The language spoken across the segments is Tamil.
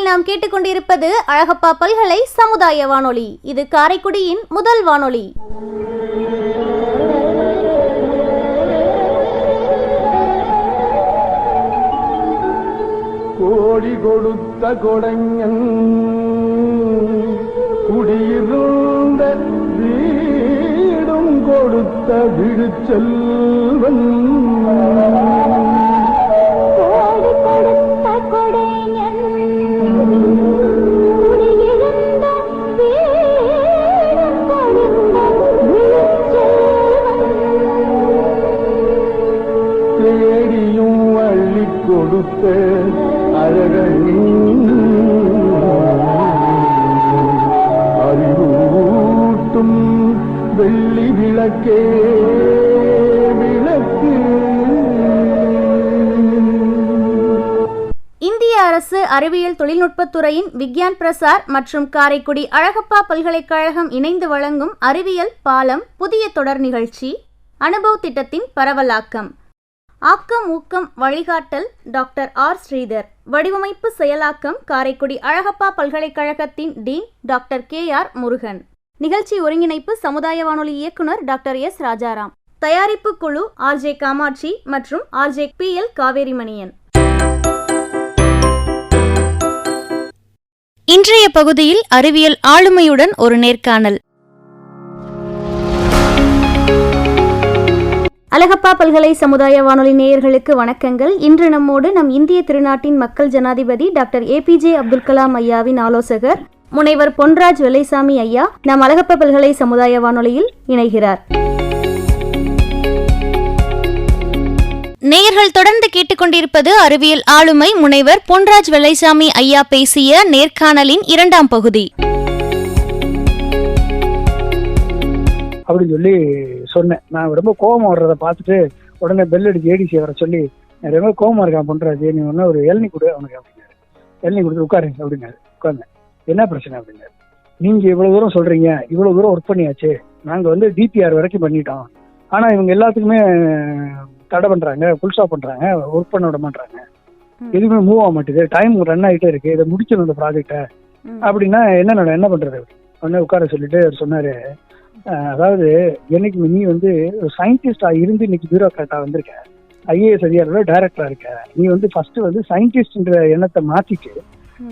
நாம் கேட்டுக்கொண்டிருப்பது அழகப்பா பல்கலை சமுதாய வானொலி. இது காரைக்குடியின் முதல் வானொலி. கோடி கொடுத்த கொடைஞன் குடியிருந்த வீடும் கொடுத்த விழுச்செல்வன் தேடியும் அள்ளி கொடுத்த அறிவூட்டும் வெள்ளி விளக்கே விளக்கு. இந்திய அரசு அறிவியல் தொழில்நுட்பத்துறையின் விக்யான் பிரசார் மற்றும் காரைக்குடி அழகப்பா பல்கலைக்கழகம் இணைந்து வழங்கும் அறிவியல் பாலம் புதிய தொடர் நிகழ்ச்சி அனுபவ் திட்டத்தின் பரவலாக்கம். ஆக்கம் ஊக்கம் வழிகாட்டல் டாக்டர் ஆர் ஸ்ரீதர். வடிவமைப்பு செயலாக்கம் காரைக்குடி அழகப்பா பல்கலைக்கழகத்தின் டீன் டாக்டர் KR முருகன். நிகழ்ச்சி ஒருங்கிணைப்பு சமுதாய வானொலி இயக்குனர் டாக்டர் S ராஜாராம். தயாரிப்பு குழு RJ காமாட்சி மற்றும் RJ PL காவேரிமணியன். இன்றைய பகுதியில் அறிவியல் ஆளுமையுடன் ஒரு நேர்காணல். அழகப்பா பல்கலை சமுதாய வானொலி நேயர்களுக்கு வணக்கங்கள். இன்று நம்மோடு நம் இந்திய திருநாட்டின் மக்கள் ஜனாதிபதி டாக்டர் APJ அப்துல் கலாம் ஐயாவின் ஆலோசகர் முனைவர் பொன்ராஜ் வெள்ளைசாமி ஐயா நம் அழகப்பா பல்கலை சமுதாய வானொலியில் இணைகிறார். நேயர்கள் தொடர்ந்து கேட்டுக்கொண்டிருப்பது அறிவியல் ஆளுமை முனைவர் பொன்ராஜ் வெள்ளைசாமி ஐயா பேசிய நேர்காணலின் இரண்டாம் பகுதி. அப்படின்னு சொல்லி சொன்னேன். நான் ரொம்ப கோபம் வர்றதை பார்த்துட்டு உடனே பெல் அடிச்சு ஏடிசி வர சொல்லி ரொம்ப கோபமா இருக்கான் பண்றாரு, நீ ஒன்னா ஒரு இளநீ கொடு அவனுக்கு அப்படின்னாரு. இளநீ கொடுத்து உட்காரு அப்படின்னாரு. உட்கார்ந்தேன். என்ன பிரச்சனை அப்படின்னாரு. நீங்க இவ்வளவு தூரம் சொல்றீங்க, இவ்வளவு தூரம் ஒர்க் பண்ணியாச்சு, நாங்க வந்து DPR வரைக்கும் பண்ணிட்டோம், ஆனா இவங்க எல்லாத்துக்குமே தடை பண்றாங்க, ஃபுல் ஸ்டாப் பண்றாங்க, ஒர்க் பண்ண விட மாட்டாங்க, எதுவுமே மூவ் ஆக மாட்டேது, டைம் ரன் ஆகிட்டே இருக்கு, இதை முடிக்கணும் இந்த ப்ராஜெக்டை அப்படின்னா என்ன பண்றது உடனே உட்கார சொல்லிட்டு அவர் சொன்னாரு, அதாவது என்னைக்கு நீ வந்து சயின்டிஸ்டா இருந்து இன்னைக்கு பியூரோக்ராட்டா வந்திருக்க, IAS அதிகாரியோட டைரக்டரா இருக்க, நீ வந்து ஃபர்ஸ்ட் வந்து சயின்டிஸ்ட்ன்ற எண்ணத்தை மாத்திட்டு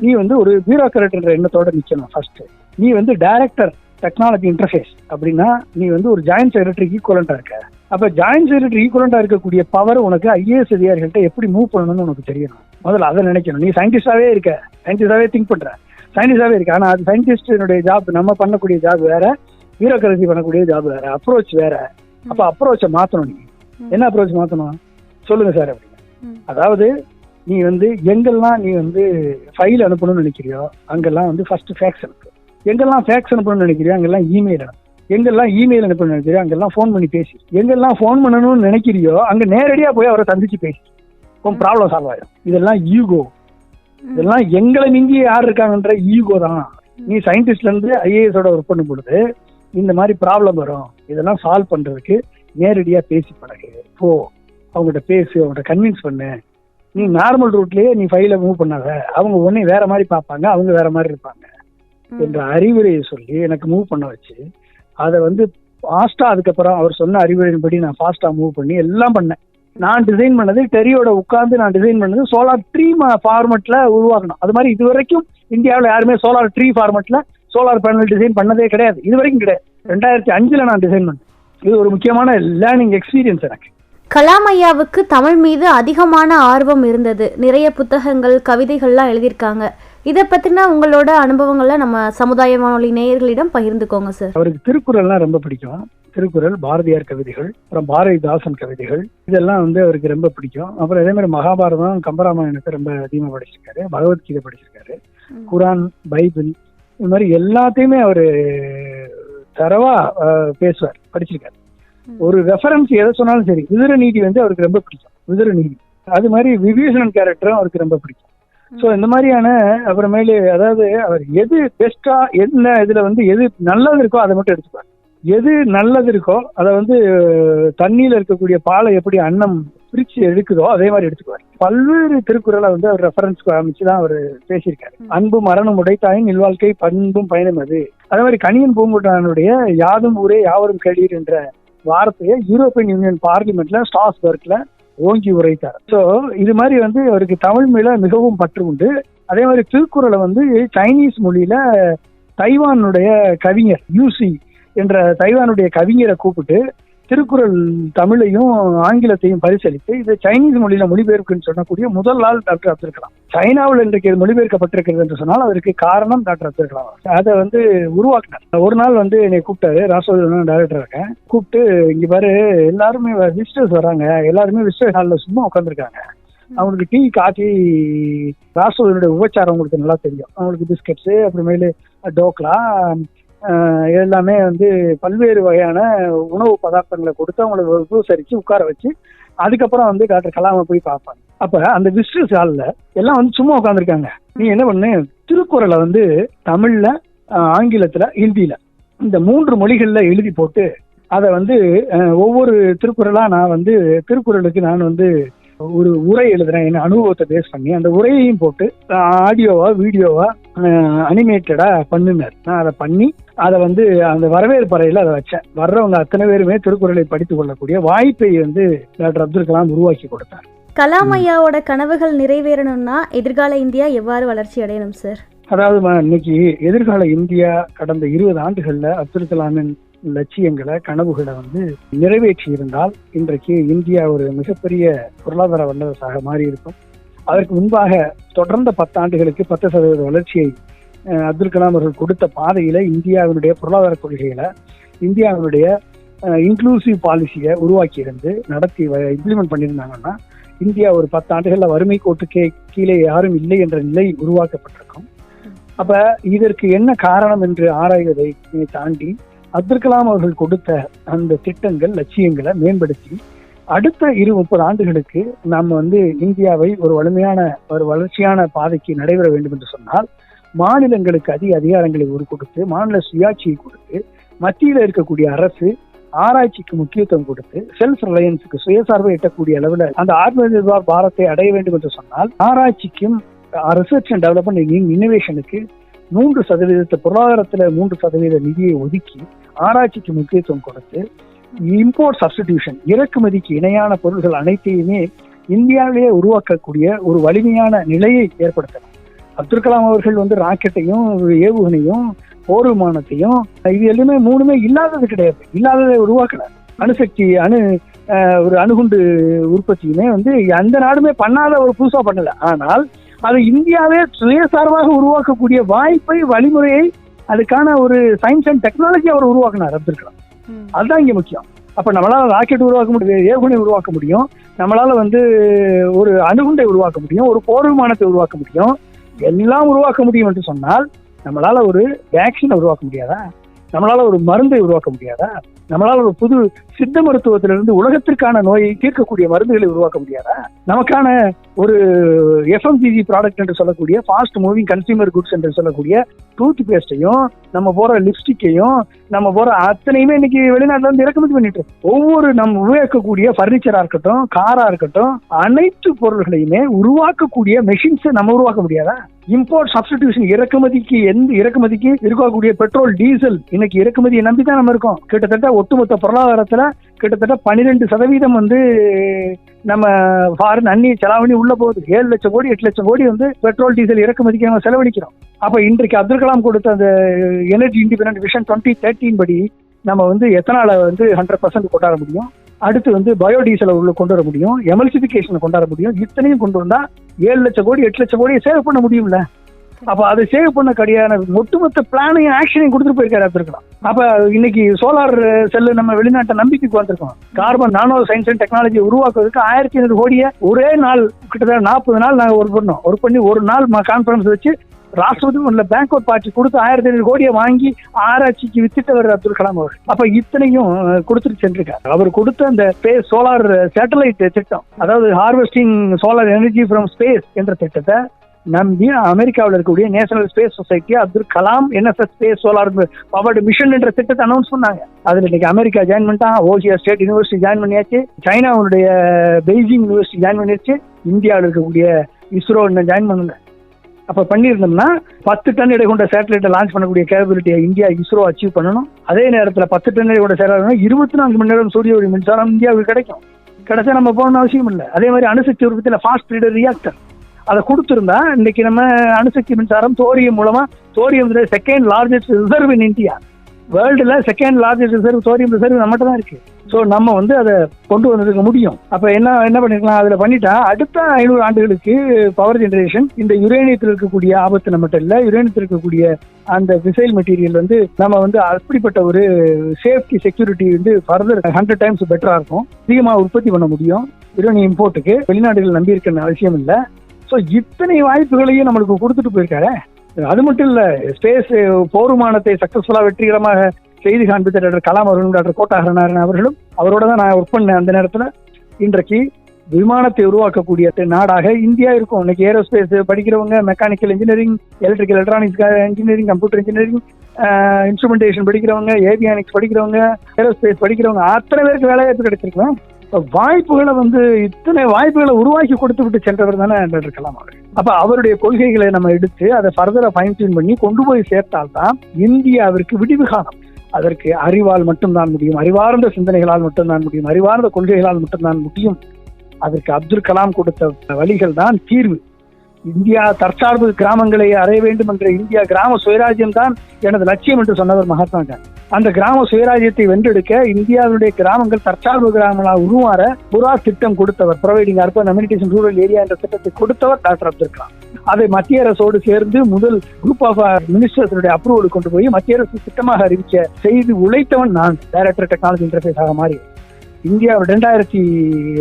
நீ வந்து ஒரு பியூரோக்ராட்ன்ற எண்ணத்தோட நிக்கணும். ஃபர்ஸ்ட் நீ வந்து டைரக்டர் டெக்னாலஜி இன்டர்ஃபேஸ் அப்படின்னா நீ வந்து ஒரு ஜாயின்ட் செக்ரட்டரி ஈக்குவலண்டா இருக்க. அப்ப ஜாயின்ட் செக்ரட்டரி ஈக்குவலண்டா இருக்கக்கூடிய பவர் உனக்கு IAS அதிகாரிகள்ட்ட எப்படி மூவ் பண்ணணும்னு உனக்கு தெரியணும். முதல்ல அதை நினைக்கணும். நீ சயின்டிஸ்டாவே இருக்க, சயின்டிஸ்டாவே திங்க் பண்ற, சயின்டிஸ்டாவே இருக்க, ஆனா அது சயின்டிஸ்டனுடைய ஜாப், நம்ம பண்ணக்கூடிய ஜாப் வேற, பியூரோக்ரசி பண்ணக்கூடிய ஜாப் வேற, அப்ரோச் வேற. அப்ப அப்ரோச்சை மாத்தணும். நீ என்ன அப்ரோச் மாத்தணும் சொல்லுங்க சார் அப்படின்னு. அதாவது நீ வந்து எங்கெல்லாம் நீ வந்து ஃபைல் அனுப்பணும்னு நினைக்கிறியோ அங்கெல்லாம் வந்து ஃபர்ஸ்ட் ஃபேக்ஸ் அனுப்பு. எங்கெல்லாம் ஃபேக்ஸ் அனுப்பணும்னு நினைக்கிறியோ அங்கெல்லாம் இமெயில் அனுப்பு. எங்கெல்லாம் இமெயில் அனுப்பணும்னு நினைக்கிறியோ அங்கெல்லாம் ஃபோன் பண்ணி பேசி. எங்கெல்லாம் ஃபோன் பண்ணணும்னு நினைக்கிறியோ அங்க நேரடியா போய் அவரை சந்திச்சு பேசி உன் ப்ராப்ளம் சால்வ் ஆயிடும். இதெல்லாம் ஈகோ. இதெல்லாம் எங்களை மிஞ்சி யார் இருக்காங்கன்ற ஈகோ தான். நீ சயின்டிஸ்ட்ல இருந்து IAS-ஓட ஒர்க் பண்ணும் பொழுது இந்த மாதிரி ப்ராப்ளம் வரும், இதெல்லாம் சால்வ் பண்றதுக்கு நேரடியா பேசி பழகு, போ அவங்ககிட்ட பேசு, அவங்ககிட்ட கன்வின்ஸ் பண்ணு. நீ நார்மல் ரூட்லயே நீ ஃபைலை மூவ் பண்ணாத, அவங்க உடனே வேற மாதிரி பார்ப்பாங்க, அவங்க வேற மாதிரி இருப்பாங்க என்ற அறிவுரையை சொல்லி எனக்கு மூவ் பண்ண வச்சு, அதை வந்து ஃபாஸ்டா அதுக்கப்புறம் அவர் சொன்ன அறிவுரையின்படி நான் ஃபாஸ்டா மூவ் பண்ணி எல்லாம் பண்ணேன். நான் டிசைன் பண்ணது டெரியோட உட்கார்ந்து நான் டிசைன் பண்ணது சோலார் ட்ரீ ஃபார்மெட்ல உருவாக்கணும். அது மாதிரி இது வரைக்கும் இந்தியாவில் யாருமே சோலார் ட்ரீ ஃபார்மெட்ல சோலார் பேனல் டிசைன் பண்ணதே கிடையாது, இது வரைக்கும் கிடையாது. 2005 நான் டிசைன் பண்ணேன். இது ஒரு முக்கியமான லேர்னிங் எக்ஸ்பீரியன்ஸ் எனக்கு. கலாம் ஐயாவுக்கு தமிழ் மீது அதிகமான ஆர்வம் இருந்தது. நிறைய புத்தகங்கள் கவிதைகள்லாம் எழுதியிருக்காங்க. இதை பத்தின உங்களோட அனுபவங்களை நம்ம சமுதாய வானொலி நேயர்களிடம் பகிர்ந்துக்கோங்க சார். அவருக்கு திருக்குறள்லாம் ரொம்ப பிடிக்கும். திருக்குறள், பாரதியார் கவிதைகள், அப்புறம் பாரதிதாசன் கவிதைகள், இதெல்லாம் வந்து அவருக்கு ரொம்ப பிடிக்கும். அப்புறம் அதே மாதிரி மகாபாரதம், கம்பராமாயணத்தை ரொம்ப அதிகமாக படிச்சிருக்காரு, பகவத்கீதை படிச்சிருக்காரு, குரான், பைபிள், இது மாதிரி எல்லாத்தையுமே அவரு தரவா பேசுவார், படிச்சிருக்காரு. ஒரு ரெஃபரன்ஸ் எதை சொன்னாலும் சரி. விதுர நீதி வந்து அவருக்கு ரொம்ப பிடிக்கும், விதுர நீதி. அது மாதிரி விபீஷணன் கேரக்டரும் அவருக்கு ரொம்ப பிடிக்கும். ஸோ இந்த மாதிரியான அப்புறமேலு அதாவது அவர் எது பெஸ்டா என்ன இதுல வந்து எது நல்லது இருக்கோ அதை மட்டும் எடுத்துப்பார். எது நல்லது இருக்கோ அதை வந்து தண்ணியில இருக்கக்கூடிய பாலை எப்படி அன்னம் பிரிச்சு எடுக்குதோ அதே மாதிரி எடுத்துக்குவார். பல்வேறு திருக்குறளை வந்து அவர் ரெஃபரன்ஸ் அமைச்சுதான் அவர் பேசியிருக்காரு. அன்பும் மரணம் உடைத்தாயின் இல்வாழ்க்கை பண்பும் பயணம் அது. அதே மாதிரி கணியன் பூங்குன்றனுடைய யாதும் ஊரே யாவரும் கேளீர் என்ற வார்த்தையை யூரோப்பியன் யூனியன் பார்லிமெண்ட்ல ஸ்ட்ராஸ்பர்க்ல ஓங்கி உரைத்தார். சோ இது மாதிரி வந்து அவருக்கு தமிழ் மேல மிகவும் பற்று உண்டு. அதே மாதிரி திருக்குறளை வந்து சைனீஸ் மொழியில தைவானுடைய கவிஞர் யூசி என்ற தைவானுடைய கவிஞரை கூப்பிட்டு திருக்குறள் தமிழையும் ஆங்கிலத்தையும் பரிசளித்து இது சைனீஸ் மொழியில மொழிபெயர்க்குன்னு சொல்லக்கூடிய முதல் ஆள் டாக்டர் அப்துல் கலாம். சைனாவில் இன்றைக்கு மொழிபெயர்க்கப்பட்டிருக்கிறது என்று சொன்னால் அதற்கு காரணம் டாக்டர் அப்துல் கலாம். அதை வந்து உருவாக்கினார். ஒரு நாள் வந்து என்னை கூப்பிட்டாரு, ராசோதரன் டைரக்டர் இருக்கேன், கூப்பிட்டு இங்க பாரு எல்லாருமே விசிட்டர்ஸ் வராங்க, எல்லாருமே விசிட்டர் ஹாலில் சும்மா உட்காந்துருக்காங்க, அவங்களுக்கு டீ காஃபி ராசோதனுடைய உபச்சாரம் உங்களுக்கு நல்லா தெரியும், அவங்களுக்கு பிஸ்கட்ஸு அப்புறமேலு டோக்லா எல்லாமே வந்து பல்வேறு வகையான உணவு பதார்த்தங்களை கொடுத்து அவங்களை உபசரிச்சு உட்கார வச்சு அதுக்கப்புறம் வந்து டாக்டர் கலாமை போய் பார்ப்பாங்க. அப்ப அந்த விசிட்டர்ஸ் ஹாலில் எல்லாம் வந்து சும்மா உட்காந்துருக்காங்க. நீ என்ன பண்ணு, திருக்குறளை வந்து தமிழ்ல, ஆங்கிலத்துல, ஹிந்தியில இந்த 3 மொழிகள்ல எழுதி போட்டு அதை வந்து ஒவ்வொரு திருக்குறளா நான் வந்து திருக்குறளுக்கு நான் வந்து ஒரு உரை எழுதுறேன், என் அனுபவத்தை பேஸ் பண்ணி அந்த உரையையும் போட்டு ஆடியோவா வீடியோவா அனிமேட்டடா பண்ணுனார். நான் அதை பண்ணி அதை வந்து அந்த வரவேற்பறையில அதை வச்சேன். வர்றவங்க அத்தனை பேருமே திருக்குறளை படித்துக் கொள்ளக்கூடிய வாய்ப்பை வந்து டாக்டர் அப்துல் கலாம் உருவாக்கி கொடுத்தார். கலாம் ஐயாவோட கனவுகள் நிறைவேறணும்னா எதிர்கால இந்தியா எவ்வாறு வளர்ச்சி அடையணும் சார்? அதாவது இன்னைக்கு எதிர்கால இந்தியா கடந்த 20 ஆண்டுகள்ல அப்துல் கலாமின் லட்சியங்களை கனவுகளை வந்து நிறைவேற்றி இருந்தால் இன்றைக்கு இந்தியா ஒரு மிகப்பெரிய பொருளாதார வல்லரசாக மாறி இருக்கும். அதற்கு முன்பாக தொடர்ந்த 10 ஆண்டுகளுக்கு 10% வளர்ச்சியை அப்துல் கலாம் அவர்கள் கொடுத்த பாதையில இந்தியாவினுடைய பொருளாதார கொள்கைகளை, இந்தியாவினுடைய இன்க்ளூசிவ் பாலிசியை உருவாக்கி இருந்து நடத்தி இம்ப்ளிமெண்ட் பண்ணியிருந்தாங்கன்னா இந்தியா ஒரு 10 ஆண்டுகள்ல வறுமை கோட்டுக்கே கீழே யாரும் இல்லை என்ற நிலை உருவாக்கப்பட்டிருக்கும். அப்ப இதற்கு என்ன காரணம் என்று ஆராய்வதை தாண்டி அப்துல் கலாம் அவர்கள் கொடுத்த அந்த திட்டங்கள், லட்சியங்களை மேம்படுத்தி அடுத்த 20-30 ஆண்டுகளுக்கு நாம் வந்து இந்தியாவை ஒரு வலிமையான ஒரு வளர்ச்சியான பாதைக்கு நடைபெற வேண்டும் என்று சொன்னால் மாநிலங்களுக்கு அதிக அதிகாரங்களை கொடுத்து, மாநில சுயாட்சியை கொடுத்து, மத்தியில் இருக்கக்கூடிய அரசு ஆராய்ச்சிக்கு முக்கியத்துவம் கொடுத்து செல்ஃப் ரிலையன்ஸுக்கு சுயசார்பை எட்டக்கூடிய அளவில் அந்த ஆத்ம நிர்பார் பாரத்தை அடைய வேண்டும் என்று சொன்னால் ஆராய்ச்சிக்கும் ரிசர்ச் அண்ட் டெவலப்மெண்ட் இன்னோவேஷனுக்கு 3% பொருளாதாரத்துல 3% நிதியை ஒதுக்கி ஆராய்ச்சிக்கு முக்கியத்துவம் கொடுத்து இம்போர்ட் சப்ஸ்டிடியூஷன், இறக்குமதிக்கு இணையான பொருள்கள் அனைத்தையுமே இந்தியாவிலேயே உருவாக்கக்கூடிய ஒரு வலிமையான நிலையை ஏற்படுத்தணும். அப்துல் கலாம் அவர்கள் வந்து ராக்கெட்டையும் ஏவுகணையும் போர் விமானத்தையும் இது எல்லாமே 3மே இல்லாதது கிடையாது, இல்லாததை உருவாக்கல. அணுசக்தி ஒரு அணுகுண்டு உற்பத்தியுமே வந்து எந்த நாடுமே பண்ணாத ஒரு புதுசா பண்ணல. ஆனால் அது இந்தியாவே சுயசார்பாக உருவாக்கக்கூடிய வாய்ப்பை, வழிமுறையை, அதுக்கான ஒரு சயின்ஸ் அண்ட் டெக்னாலஜி அவர் உருவாக்கினார் அப்துல் கலாம். அதுதான் இங்க முக்கியம். அப்ப நம்மளால ராக்கெட் உருவாக்க முடியும், ஏவுகணை உருவாக்க முடியும், நம்மளால வந்து ஒரு அணுகுண்டை உருவாக்க முடியும், ஒரு போர் விமானத்தை உருவாக்க முடியும், எல்லாம் உருவாக்க முடியும் என்று சொன்னால் நம்மளால ஒரு வேக்சினை உருவாக்க முடியாதா? நம்மளால ஒரு மருந்தை உருவாக்க முடியாதா? நம்மளால ஒரு புது சித்த மருத்துவத்திலிருந்து உலகத்திற்கான நோயை தீர்க்கக்கூடிய மருந்துகளை உருவாக்க முடியாதா? நமக்கான ஒரு எஃப்எம்சிஜி ப்ராடக்ட் என்று சொல்லக்கூடிய ஃபாஸ்ட் மூவிங் கன்சியூமர் குட்ஸ் என்று சொல்லக்கூடிய டூத் பேஸ்டையும், நம்ம போற லிப்ஸ்டிக்கையும், நம்ம போற அத்தனையுமே இன்னைக்கு வெளிநாட்டுல இருந்து இறக்குமதி பண்ணிட்டு ஒவ்வொரு நம்ம உபயோகிக்கக்கூடிய பர்னிச்சரா இருக்கட்டும், காரா இருக்கட்டும், அனைத்து பொருள்களையுமே உருவாக்கக்கூடிய மெஷின்ஸை நம்ம உருவாக்க முடியாதா? இம்போர்ட் சப்ஸ்டிடியூஷன், இறக்குமதிக்கு இருக்கக்கூடிய பெட்ரோல், டீசல் இன்னைக்கு இறக்குமதியை நம்பிதான் நம்ம இருக்கோம். கிட்டத்தட்ட ஒட்டுமொத்த பொருளாதாரத்துல கிட்டத்தட்ட 12% வந்து நம்ம ஃபாரின் அந்நிய செலாவணி உள்ள போகுது. 7 லட்சம் கோடி 8 லட்சம் கோடி வந்து பெட்ரோல் டீசல் இறக்குமதிக்கு நம்ம செலவழிக்கிறோம். அப்ப இன்றைக்கு அப்துல் கலாம் கொடுத்த அந்த எனர்ஜி இண்டிபெண்டன்ட் விஷன் 2013 படி நம்ம வந்து எத்தனால வந்து 100% கொண்டாட முடியும், அடுத்து வந்து பயோடீசலை உள்ள கொண்டு வர முடியும், எமல்சிபிகேஷனை கொண்டாட முடியும். இத்தனையும் கொண்டு வந்தா 7 லட்சம் கோடி 8 லட்சம் கோடியை சேவ் பண்ண முடியும்ல. அப்ப அதை சேவ் பண்ண கிடையான ஒட்டுமொத்த பிளானையும் ஆக்ஷனையும் கொடுத்துட்டு போயிருக்காரு அப்துல் கலாம். அப்ப இன்னைக்கு சோலார் செல்லு நம்ம வெளிநாட்டை நம்பிக்கைக்கு வந்திருக்கோம். Carbon nano science and technology உருவாக்குறதுக்கு 1500 கோடியை ஒரே நாள், கிட்டத்தட்ட 40 நாள் நாங்கள் ஒர்க் பண்ணி ஒரு நாள் கான்ஃபரன்ஸ் வச்சு ராஷ்டிரபதி பேங்க்வர்ட் பார்ட்டி கொடுத்து 1500 கோடியை வாங்கி ஆராய்ச்சிக்கு வித்துட்டவர் அப்துல் கலாம் அவர். அப்ப இத்தனையும் கொடுத்துட்டு சென்றிருக்காரு. அவர் கொடுத்த அந்த ஸ்பேஸ் சோலார் சேட்டலைட் திட்டம், அதாவது harvesting solar energy from space என்ற திட்டத்தை நம்பி அமெரிக்காவில் இருக்கக்கூடிய national space society Abdul Kalam NSS space solar powered mission என்ற திட்டத்தை அனௌன்ஸ் பண்ணாங்க. அதுல இன்னைக்கு அமெரிக்கா ஜாயின் பண்ணிட்டான், ஓசியா ஸ்டேட் யூனிவர்சிட்டி ஜாயின் பண்ணியாச்சு, சைனாவுடைய பெய்ஜிங் யூனிவர்சிட்டி ஜாயின் பண்ணியாச்சு, இந்தியாவில் இருக்கக்கூடிய இஸ்ரோ இன்னும் ஜாயின் பண்ணுங்க. அப்ப பண்ணியிருந்தோம்னா 10 டன் எடை கொண்ட சேட்டலைட்டை லான்ச் பண்ணக்கூடிய கேபபிலிட்டியை இந்தியா இஸ்ரோ அச்சீவ் பண்ணணும். அதே நேரத்தில் 10 டன் எடை கொண்ட சேட்டலைட் 24 மணி நேரம் சூரிய ஒளி மின்சாரம் இந்தியாவுக்கு கிடைக்கும். கிடைச்சா நம்ம போகணும்னு அவசியம் இல்லை. அதே மாதிரி அணுசக்தி உற்பத்தியில் ஃபாஸ்ட் ப்ரீடர் ரியாக்டர் அதை கொடுத்துருந்தா இன்னைக்கு நம்ம அணுசக்தி மின்சாரம் தோரியம் மூலமா, thorium second largest reserve in India, வேர்ல்டுல second largest reserve thorium reserve நம்மகிட்ட தான் இருக்கு. ஸோ நம்ம அதை கொண்டு வந்திருக்க முடியும். அப்ப என்ன பண்ணிருக்கலாம், அதுல பண்ணிட்டா அடுத்த 500 ஆண்டுகளுக்கு பவர் ஜெனரேஷன் இந்த யுரேனியத்தில் இருக்கக்கூடிய ஆபத்து நம்மகிட்ட இல்லை. யுரேனியத்தில் இருக்கக்கூடிய அந்த மிசைல் மெட்டீரியல் நம்ம அப்படிப்பட்ட ஒரு சேஃப்டி செக்யூரிட்டி ஃபர்தர் 100 டைம்ஸ் பெட்டரா இருக்கும். அதிகமாக உற்பத்தி பண்ண முடியும். யுரேனியம் இம்போர்ட்டுக்கு வெளிநாடுகள் நம்பி இருக்கிற அவசியம் இல்லை. ஸோ இத்தனை வாய்ப்புகளையும் நம்மளுக்கு கொடுத்துட்டு போயிருக்காரு. அது மட்டும் இல்ல, ஸ்பேஸ் போர் விமானத்தை சக்சஸ்ஃபுல்லா வெற்றிகரமாக செய்தி காண்பித்த டாக்டர் கலாம் அவர்களும் டாக்டர் கோட்டா ஹரிநாராயணன் அவர்களும் அவரோட தான் நான் ஒர்க் பண்ணேன். அந்த நேரத்தில் இன்றைக்கு விமானத்தை உருவாக்கக்கூடிய நாடாக இந்தியா இருக்கும். இன்னைக்கு ஏரோஸ்பேஸ் படிக்கிறவங்க, mechanical engineering, electrical electronics engineering, computer engineering, instrumentation படிக்கிறவங்க, ஏவியானிக்ஸ் படிக்கிறவங்க, ஏரோஸ்பேஸ் படிக்கிறவங்க அத்தனை பேருக்கு வேலைவாய்ப்பு கிடைச்சிருக்கலாம். வாய்ப்புகளை இத்தனை வாய்ப்புகளை உருவாக்கி கொடுத்து விட்டு சென்றவர் தானே டாக்டர் கலாம் அவர்கள். அப்ப அவருடைய கொள்கைகளை நம்ம எடுத்து அதை ஃபர்தரா ஃபைன் டியூன் பண்ணி கொண்டு போய் சேர்த்தால்தான் இந்தியாவிற்கு விடிவு காலம். அதற்கு அறிவால் மட்டும்தான் முடியும், அறிவார்ந்த சிந்தனைகளால் மட்டும்தான் முடியும், அறிவார்ந்த கொள்கைகளால் மட்டும்தான் முடியும். அதற்கு அப்துல் கலாம் கொடுத்த வழிகள் தான் தீர்வு. இந்தியா தற்சார்பு கிராமங்களை அடைய வேண்டும் என்ற இந்தியா கிராம சுயராஜ்யம் தான் எனது லட்சியம் என்று சொன்னவர் மகாத்மா காந்தி. அந்த கிராம சுயராஜ்யத்தை வென்றெடுக்க இந்தியாவுடைய கிராமங்கள் தற்சார்பு கிராமங்களாக உருமாற புரா திட்டம் கொடுத்தவர், providing urban amenities in rural area என்ற திட்டத்தை கொடுத்தவர் டாக்டர் அப்துல் கலாம். அதை மத்திய அரசோடு சேர்ந்து முதல் குரூப் ஆஃப் மினிஸ்டர்ஸுடைய அப்ரூவல் கொண்டு போய் மத்திய அரசு திட்டமாக அறிவிக்க செய்து உழைத்தவன் நான். டைரக்டர் டெக்னாலஜி இன்டர்ஃபேஸ் ஆக மாறி இந்தியா 2002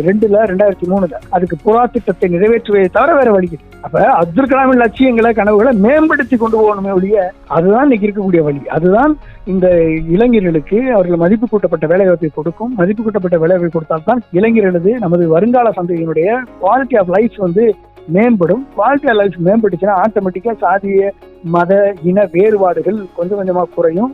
2003 அதுக்கு புறா திட்டத்தை நிறைவேற்றுவதை தவிர வேற வழி. அப்ப அப்துல் கலாமின் லட்சியங்களை, கனவுகளை மேம்படுத்தி கொண்டு போகணுமே ஒழிய அதுதான் இன்னைக்கு இருக்கக்கூடிய வழி. அதுதான் இந்த இளைஞர்களுக்கு அவர்கள் மதிப்பு கூட்டப்பட்ட வேலைவாய்ப்பை கொடுக்கும். மதிப்பு கூட்டப்பட்ட வேலைவாய்ப்பை கொடுத்தால்தான் இளைஞர்களது நமது வருங்கால சந்ததியினுடைய குவாலிட்டி ஆஃப் லைஃப் மேம்படும். குவாலிட்டி ஆஃப் லைஃப் மேம்பட்டுச்சுன்னா ஆட்டோமேட்டிக்கா சாதிய, மத, இன வேறுபாடுகள் கொஞ்சம் கொஞ்சமா குறையும்.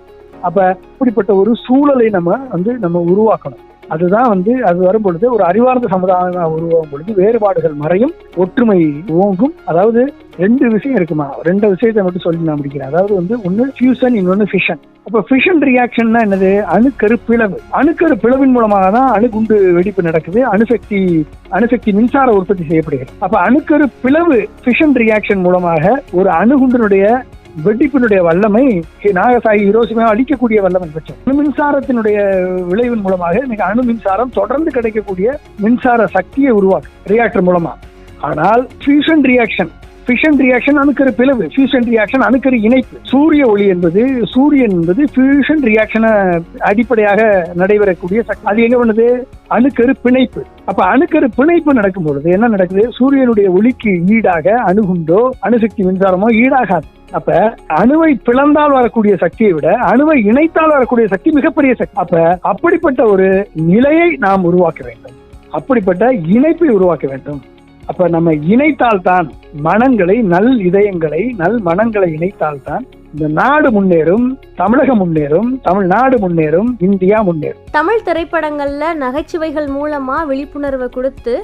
அப்ப இப்படிப்பட்ட ஒரு சூழலை நம்ம உருவாக்கணும். அதுதான் அது வரும் பொழுது ஒரு அறிவார்ந்த சமுதாயம் உருவாகும் பொழுது வேறுபாடுகள் மறையும், ஒற்றுமை ஓங்கும். அதாவது 2 விஷயம் இருக்குமா, 2 விஷயத்தை மட்டும் சொல்லி நான் முடிக்கிறேன். அதாவது ஒன்னு ஃபியூஷன், இன்னொன்னு ஃபிஷன். அப்ப ஃபிஷன் ரியாக்ஷன்னா என்னது? அணுக்கரு பிளவு. அணுக்கரு பிளவின் மூலமாக தான் அணுகுண்டு வெடிப்பு நடக்குது, அணுசக்தி மின்சார உற்பத்தி செய்யப்படுகிறது. அப்ப அணுக்கரு பிளவு ஃபிஷன் ரியாக்ஷன் மூலமாக ஒரு அணுகுண்டினுடைய வெடிப்பினுடைய வல்லமை நாகசாகி, ஹிரோஷிமா அழிக்கக்கூடிய வல்லமை பெற்றது. மின்சாரத்தினுடைய விளைவின் மூலமாக இன்னைக்கு அணு மின்சாரம் தொடர்ந்து கிடைக்கக்கூடிய மின்சார சக்தியை உருவாக்கு ரியாக்டர் மூலமா. ஆனால் ஃபியூஷன் ரியாக்ஷன் அணுக்கரு பிளவு, ஃபியூஷன் ரியாக்ஷன் அணுக்கரு இணைப்பு. சூரியன் என்பது ஃபியூஷன் ரியாக்ஷனை அடிப்படையாக நடைபெறக்கூடிய சக்தி. அது எங்க பண்ணுது? அணுக்கரு பிணைப்பு. அப்ப அணுக்கரு பிணைப்பு நடக்கும் பொழுது என்ன நடக்குது? சூரியனுடைய ஒளிக்கு ஈடாக அணுகுண்டோ அணுசக்தி மின்சாரமோ ஈடாகாது. அப்ப அணுவை பிளந்தால் வரக்கூடிய சக்தியை விட அணுவை இணைத்தால் வரக்கூடிய சக்தி மிகப்பெரிய சக்தி. அப்ப அப்படிப்பட்ட ஒரு நிலையை நாம் உருவாக்க வேண்டும், அப்படிப்பட்ட இணைப்பை உருவாக்க வேண்டும். அப்ப நம்ம இணைத்தால்தான் மனங்களை, நல் இதயங்களை, நல் மனங்களை இணைத்தால்தான் இந்த நாடு முன்னேறும், தமிழகம் முன்னேறும், தமிழ்நாடு முன்னேறும், இந்தியா முன்னேறும். தமிழ் திரைப்படங்கள்ல நகைச்சுவைகள் மூலமா விழிப்புணர்வை கொடுத்து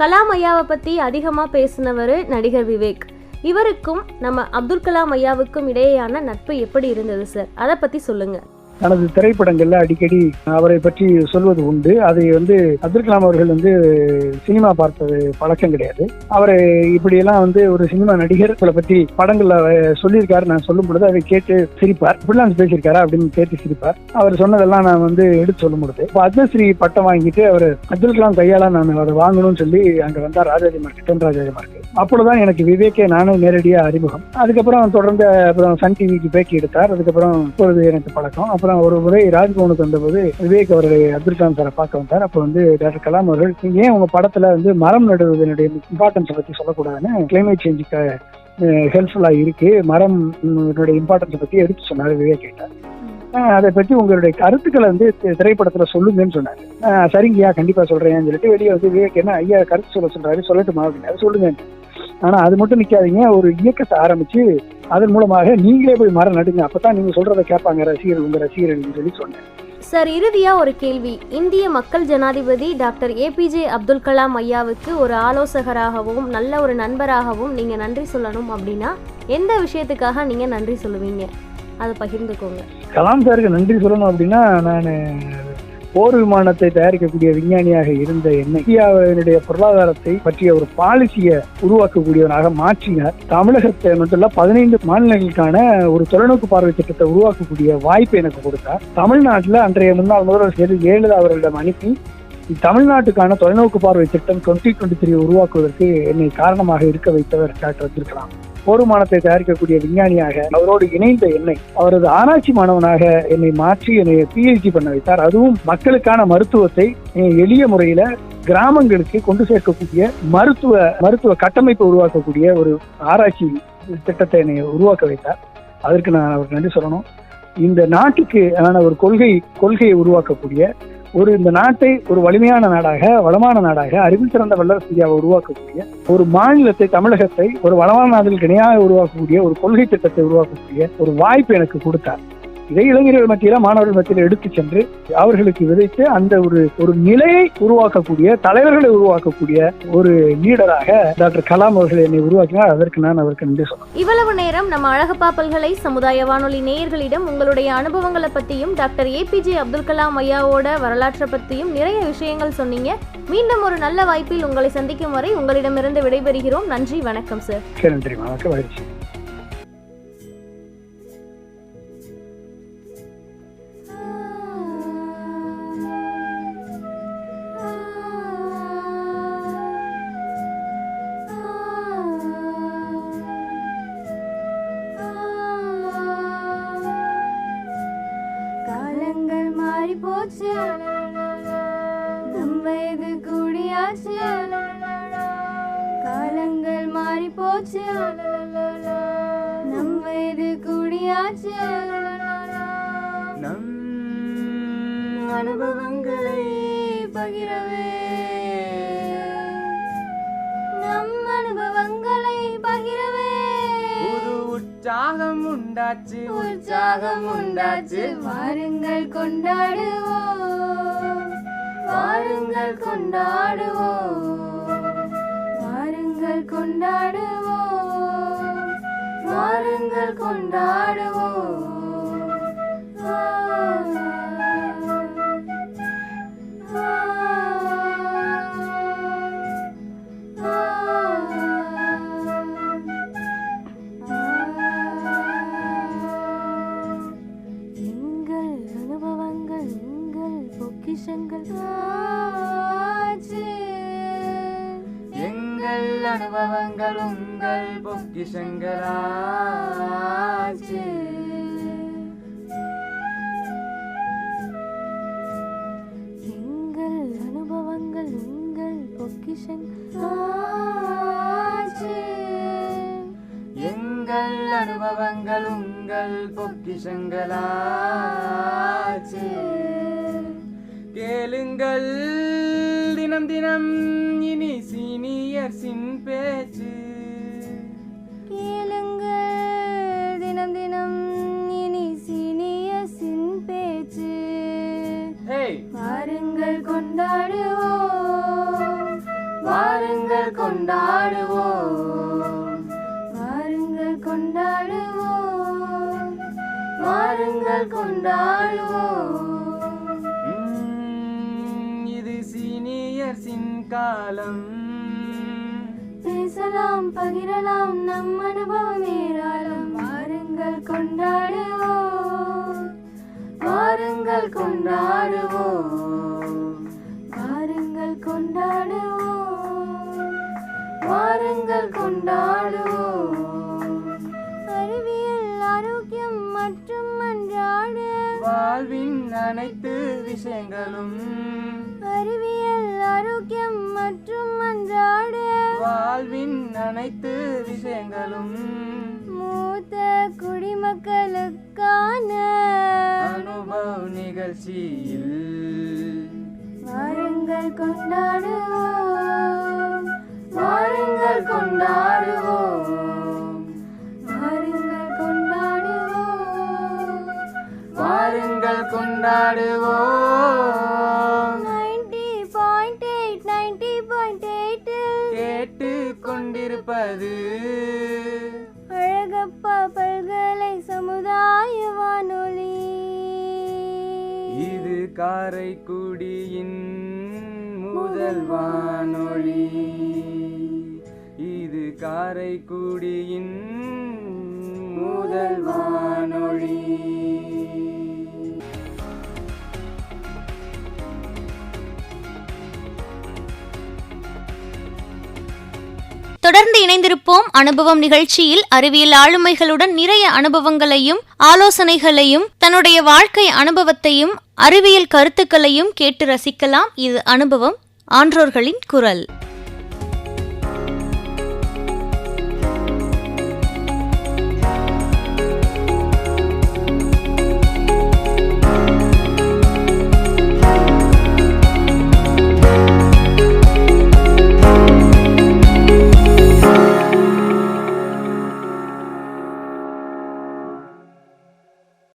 கலாம் ஐயாவை பத்தி அதிகமா பேசினவர் நடிகர் விவேக். இவருக்கும் நம்ம அப்துல் கலாம் ஐயாவுக்கும் இடையேயான நட்பு எப்படி இருந்தது சார்? அதை பத்தி சொல்லுங்க. தனது திரைப்படங்கள்ல அடிக்கடி அவரை பற்றி சொல்வது உண்டு. அதை அப்துல் கலாம் அவர்கள் சினிமா பார்த்தது பழக்கம் கிடையாது. அவரை இப்படியெல்லாம் ஒரு சினிமா நடிகர் பற்றி படங்கள்ல சொல்லியிருக்காரு. நான் சொல்லும் பொழுது அதை கேட்டு சிரிப்பார். இப்படிலாம் பேசியிருக்காரா அப்படின்னு கேட்டு சிரிப்பார். அவர் சொன்னதெல்லாம் நான் எடுத்து சொல்லும் பொழுது பத்மஸ்ரீ பட்டம் வாங்கிட்டு அவர் அப்துல் கலாம் கையால நான் அதை வாங்கணும்னு சொல்லி அங்க வந்தார் ராஜாஜி மார்க்கெட், ராஜாஜி மார்க்கெட். அப்பொழுதுதான் எனக்கு விவேக்கே நானும் நேரடியா அறிமுகம். அதுக்கப்புறம் தொடர்ந்து சன் டிவிக்கு பேட்டி எடுத்தார். அதுக்கப்புறம் இப்பொழுது எனக்கு பழக்கம். அப்புறம் ஒரு முறை ராஜ்பவனுக்கு வந்தபோது விவேக் அவர்களை அப்துல் கலாம் சாரை பார்க்க வந்தார். அப்ப டாக்டர் கலாம் அவர்கள், ஏன் உங்க படத்துல மரம் நடுவதனுடைய இம்பார்ட்டன்ஸை பத்தி சொல்லக்கூடாதுன்னு, கிளைமேட் சேஞ்சுக்கு ஹெல்ப்ஃபுல்லா இருக்கு, மரம் இம்பார்ட்டன்ஸை பத்தி எடுத்து சொன்னாரு விவேக் கிட்ட. அதை பற்றி உங்களுடைய கருத்துக்களை திரைப்படத்துல சொல்லுங்கன்னு சொன்னாரு. சரிங்கய்யா கண்டிப்பா சொல்றேன்னு சொல்லிட்டு வெளியே விவேக் என்ன ஐயா கருத்து சொல்றாரு, சொல்லட்டுமா அப்படின்னாரு. சொல்லுங்க. ஆனா அது மட்டும் நிக்காதீங்க, ஒரு இயக்கத்தை ஆரம்பிச்சு அதன் மூலமாக நீங்களே போய் மரம் நடுங்க, அப்பதான் நீங்க சொல்றதை கேட்பாங்க ரசிகர்கள், உங்க ரசிகர்கள் சொல்லி சொன்னேன். சார், இறுதியா ஒரு கேள்வி. இந்திய மக்கள் ஜனாதிபதி டாக்டர் ஏபிஜே அப்துல் கலாம் ஐயாவுக்கு ஒரு ஆலோசகராகவும் நல்ல ஒரு நண்பராகவும் நீங்க நன்றி சொல்லணும் அப்படின்னா எந்த விஷயத்துக்காக நீங்க நன்றி சொல்லுவீங்க? அதை பகிர்ந்துக்கோங்க. கலாம் சாருக்கு நன்றி சொல்லணும் அப்படின்னா, நான் போர் விமானத்தை தயாரிக்கக்கூடிய விஞ்ஞானியாக இருந்த இந்தியாவினுடைய பொருளாதாரத்தை பற்றிய ஒரு பாலிசியை உருவாக்கக்கூடியவனாக மாற்றினார். தமிழகத்தை மட்டும் 15 மாநிலங்களுக்கான ஒரு தொலைநோக்கு பார்வை திட்டத்தை உருவாக்கக்கூடிய வாய்ப்பை எனக்கு கொடுத்தார். தமிழ்நாட்டில் அன்றைய முன்னாள் முதல்வர் ஜெயலலிதா அவர்களிடம் அனுப்பி தமிழ்நாட்டுக்கான தொலைநோக்கு பார்வை திட்டம் 2023 உருவாக்குவதற்கு என்னை காரணமாக இருக்க வைத்தவர் டாக்டர் அப்துல் கலாம். போர் விமானத்தை தயாரிக்கக்கூடிய விஞ்ஞானியாக அவரோடு இணைந்த என்னை, அவரது ஆராய்ச்சி மாணவனாக என்னை மாற்றி என்னை PhD பண்ண வைத்தார். அதுவும் மக்களுக்கான மருத்துவத்தை எளிய முறையில கிராமங்களுக்கு கொண்டு சேர்க்கக்கூடிய மருத்துவ கட்டமைப்பை உருவாக்கக்கூடிய ஒரு ஆராய்ச்சி திட்டத்தை என்னை உருவாக்க வைத்தார். அதற்கு நான் அவருக்கு நன்றி சொல்லணும். இந்த நாட்டுக்கு ஒரு கொள்கையை உருவாக்கக்கூடிய இந்த நாட்டை ஒரு வலிமையான நாடாக, வளமான நாடாக, அறிவில் சிறந்த வல்லரசு இந்தியாவை உருவாக்கக்கூடிய ஒரு மாநிலத்தை, தமிழகத்தை ஒரு வளமான நாடுகளுக்கு இணையாக உருவாக்கக்கூடிய ஒரு கொள்கை திட்டத்தை உருவாக்கக்கூடிய ஒரு வாய்ப்பு எனக்கு கொடுத்தார். இதை இளைஞர்கள் மத்தியில, மாணவர்கள் மத்தியில எடுத்து சென்று அவர்களுக்கு விதைத்து அந்த ஒரு நிலையை உருவாக்கக்கூடிய, தலைவர்களை உருவாக்கக்கூடிய ஒரு லீடராக டாக்டர் கலாம் அவர்கள் என்னை உருவாக்கினார். அதற்கு நான் அவருக்கு நன்றி சொல்றேன். இவ்வளவு நேரம் நம்ம அழகப்பா பல்கலை சமுதாய வானொலி நேயர்களிடம் உங்களுடைய அனுபவங்களை பத்தியும் டாக்டர் ஏபிஜே அப்துல் கலாம் ஐயாவோட வரலாற்றை பத்தியும் நிறைய விஷயங்கள் சொன்னீங்க. மீண்டும் ஒரு நல்ல வாய்ப்பில் உங்களை சந்திக்கும் வரை உங்களிடமிருந்து விடைபெறுகிறோம். நன்றி, வணக்கம் சார். நன்றி, வணக்கம், மகிழ்ச்சி. காலங்கள் மாறி போச்சு, நம் வயது கூடியாச்சு, நம் அனுபவங்களை பகிரவே, நம் அனுபவங்களை பகிரவே புது உற்சாகம் உண்டாச்சு, உற்சாகம் உண்டாச்சு. வாருங்கள் கொண்டாடுவோம், வாருங்கள் கொண்டாடுவோம், வாருங்கள் கொண்டாடுவோம், வாருங்கள் கொண்டாடுவோம். எங்கள் அனுபவங்கள் உங்கள் பொக்கிஷங்கள் ஆச்சு, எங்கள் அனுபவங்கள் உங்கள் பொக்கிஷங்களாச்சு. எங்கள் அனுபவங்கள் உங்கள் பொக்கிஷங்களாச்சு, எங்கள் அனுபவங்கள் உங்கள் பொக்கிஷங்களாச்சு. கேளுங்கள் தினம் தினம் இனி சீனியர்ஸின் பேச்சு, கேளுங்கள் தினம் தினம் இனி சீனியர்ஸின் பேச்சு. வாருங்கள் கொண்டாடுவோம், வாருங்கள் கொண்டாடுவோம், வாருங்கள் கொண்டாடுவோம், வாருங்கள் கொண்டாடுவோம். இது சீனியர்ஸின் காலம், பேசலாம் பகிரலாம் நம் அனுபவம் ஏராளம். வாருங்கள் கொண்டாடுவோம், வாருங்கள் கொண்டாடுவோம், வாருங்கள் கொண்டாடுவோம், வாருங்கள் கொண்டாடுவோம். அறிவியல் ஆரோக்கியம் மற்றும் அன்றாட வாழ்வின் அனைத்து விஷயங்களும், அறிவியல் ஆரோக்கியம் மற்றும் அன்றாட வாழ்வின் அனைத்து விஷயங்களும், மூத்த குடிமக்களுக்கான அனுபவ நிகழ்ச்சியில் வாருங்கள் கொண்டாடுவோம், வாருங்கள் கொண்டாடுவோம். கொண்டாடுவோம். 90.8 90.8 கேட்டு கொண்டிருப்பது அழகப்பா பல்கலை சமுதாய வானொலி. இது காரைக்குடியின் முதல் வானொலி. இது காரைக்குடியின் முதல் வானொலி. தொடர்ந்து இணைந்திருப்போம் அனுபவம் நிகழ்ச்சியில். அறிவியல் ஆளுமைகளுடன் நிறைய அனுபவங்களையும் ஆலோசனைகளையும் தன்னுடைய வாழ்க்கை அனுபவத்தையும் அறிவியல் கருத்துக்களையும் கேட்டு ரசிக்கலாம். இது அனுபவம், ஆன்றோர்களின் குரல்.